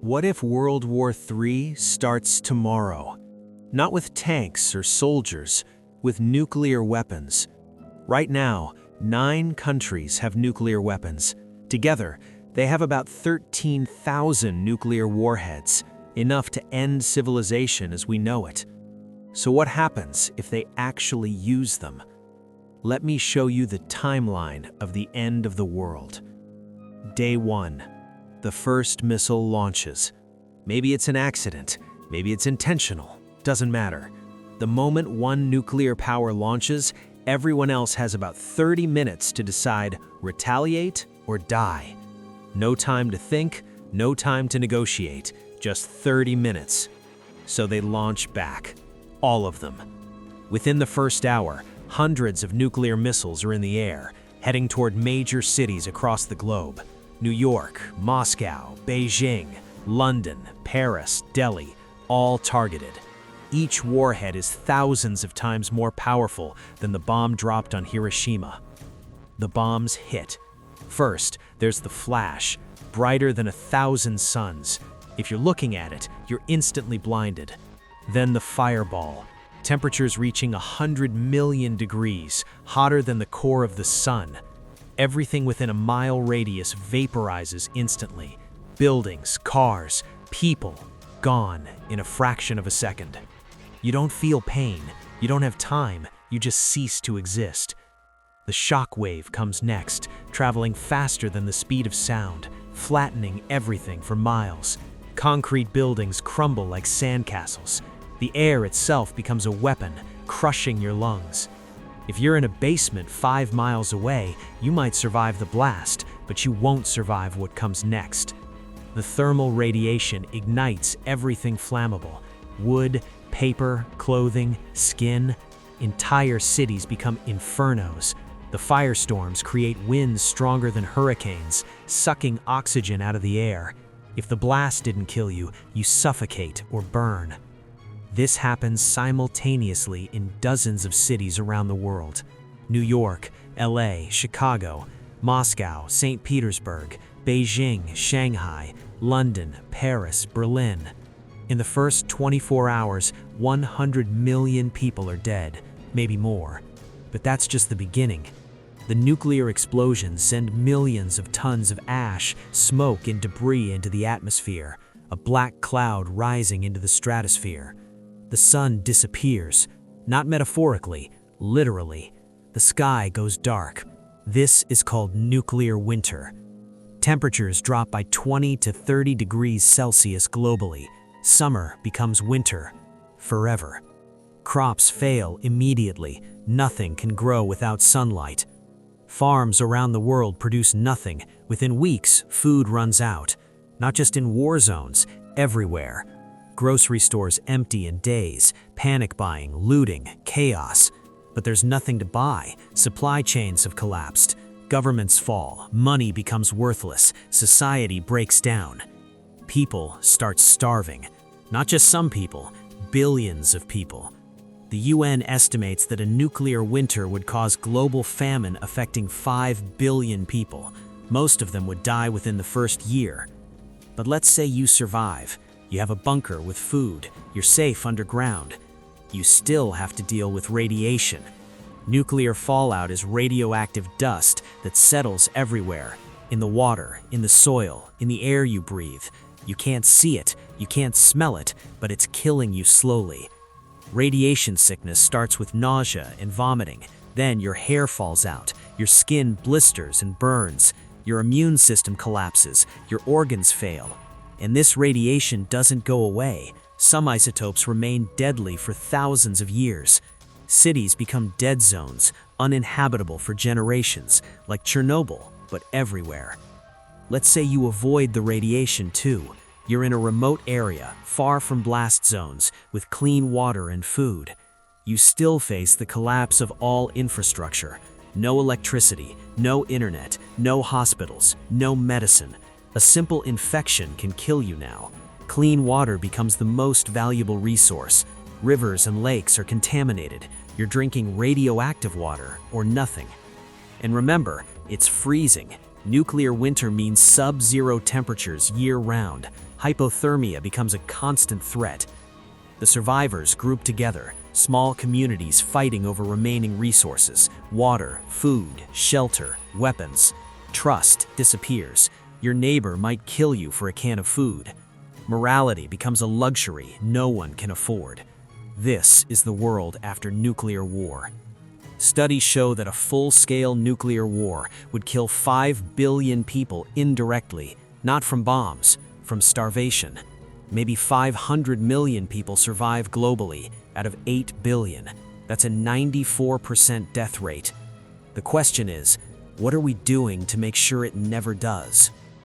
What if World War III starts tomorrow? Not with tanks or soldiers, with nuclear weapons. Right now, 9 countries have nuclear weapons. Together, they have about 13,000 nuclear warheads, enough to end civilization as we know it. So what happens if they actually use them? Let me show you the timeline of the end of the world. Day 1. The first missile launches. Maybe it's an accident, maybe it's intentional, doesn't matter. The moment one nuclear power launches, everyone else has about 30 minutes to decide retaliate or die. No time to think, no time to negotiate, just 30 minutes. So they launch back, all of them. Within the first hour, hundreds of nuclear missiles are in the air, heading toward major cities across the globe. New York, Moscow, Beijing, London, Paris, Delhi, all targeted. Each warhead is thousands of times more powerful than the bomb dropped on Hiroshima. The bombs hit. First, there's the flash, brighter than 1,000 suns. If you're looking at it, you're instantly blinded. Then the fireball, temperatures reaching 100 million degrees, hotter than the core of the sun. Everything within a mile radius vaporizes instantly. Buildings, cars, people, gone in a fraction of a second. You don't feel pain, you don't have time, you just cease to exist. The shock wave comes next, traveling faster than the speed of sound, flattening everything for miles. Concrete buildings crumble like sandcastles. The air itself becomes a weapon, crushing your lungs. If you're in a basement 5 miles away, you might survive the blast, but you won't survive what comes next. The thermal radiation ignites everything flammable. Wood, paper, clothing, skin. Entire cities become infernos. The firestorms create winds stronger than hurricanes, sucking oxygen out of the air. If the blast didn't kill you, you suffocate or burn. This happens simultaneously in dozens of cities around the world. New York, LA, Chicago, Moscow, St. Petersburg, Beijing, Shanghai, London, Paris, Berlin. In the first 24 hours, 100 million people are dead, maybe more. But that's just the beginning. The nuclear explosions send millions of tons of ash, smoke, and debris into the atmosphere, a black cloud rising into the stratosphere. The sun disappears, not metaphorically, literally. The sky goes dark. This is called nuclear winter. Temperatures drop by 20 to 30 degrees Celsius globally. Summer becomes winter, forever. Crops fail immediately. Nothing can grow without sunlight. Farms around the world produce nothing. Within weeks, food runs out. Not just in war zones, everywhere. Grocery stores empty in days, panic buying, looting, chaos. But there's nothing to buy. Supply chains have collapsed. Governments fall. Money becomes worthless. Society breaks down. People start starving. Not just some people, billions of people. The UN estimates that a nuclear winter would cause global famine affecting 5 billion people. Most of them would die within the first year. But let's say you survive. You have a bunker with food. You're safe underground. You still have to deal with radiation. Nuclear fallout is radioactive dust that settles everywhere. In the water, in the soil, in the air you breathe. You can't see it, you can't smell it, but it's killing you slowly. Radiation sickness starts with nausea and vomiting. Then your hair falls out, your skin blisters and burns. Your immune system collapses, your organs fail. And this radiation doesn't go away. Some isotopes remain deadly for thousands of years. Cities become dead zones, uninhabitable for generations, like Chernobyl, but everywhere. Let's say you avoid the radiation too. You're in a remote area, far from blast zones, with clean water and food. You still face the collapse of all infrastructure. No electricity, no internet, no hospitals, no medicine. A simple infection can kill you now. Clean water becomes the most valuable resource. Rivers and lakes are contaminated. You're drinking radioactive water or nothing. And remember, it's freezing. Nuclear winter means sub-zero temperatures year-round. Hypothermia becomes a constant threat. The survivors group together, small communities fighting over remaining resources, water, food, shelter, weapons. Trust disappears. Your neighbor might kill you for a can of food. Morality becomes a luxury no one can afford. This is the world after nuclear war. Studies show that a full-scale nuclear war would kill 5 billion people indirectly, not from bombs, from starvation. Maybe 500 million people survive globally out of 8 billion. That's a 94% death rate. The question is, what are we doing to make sure it never does?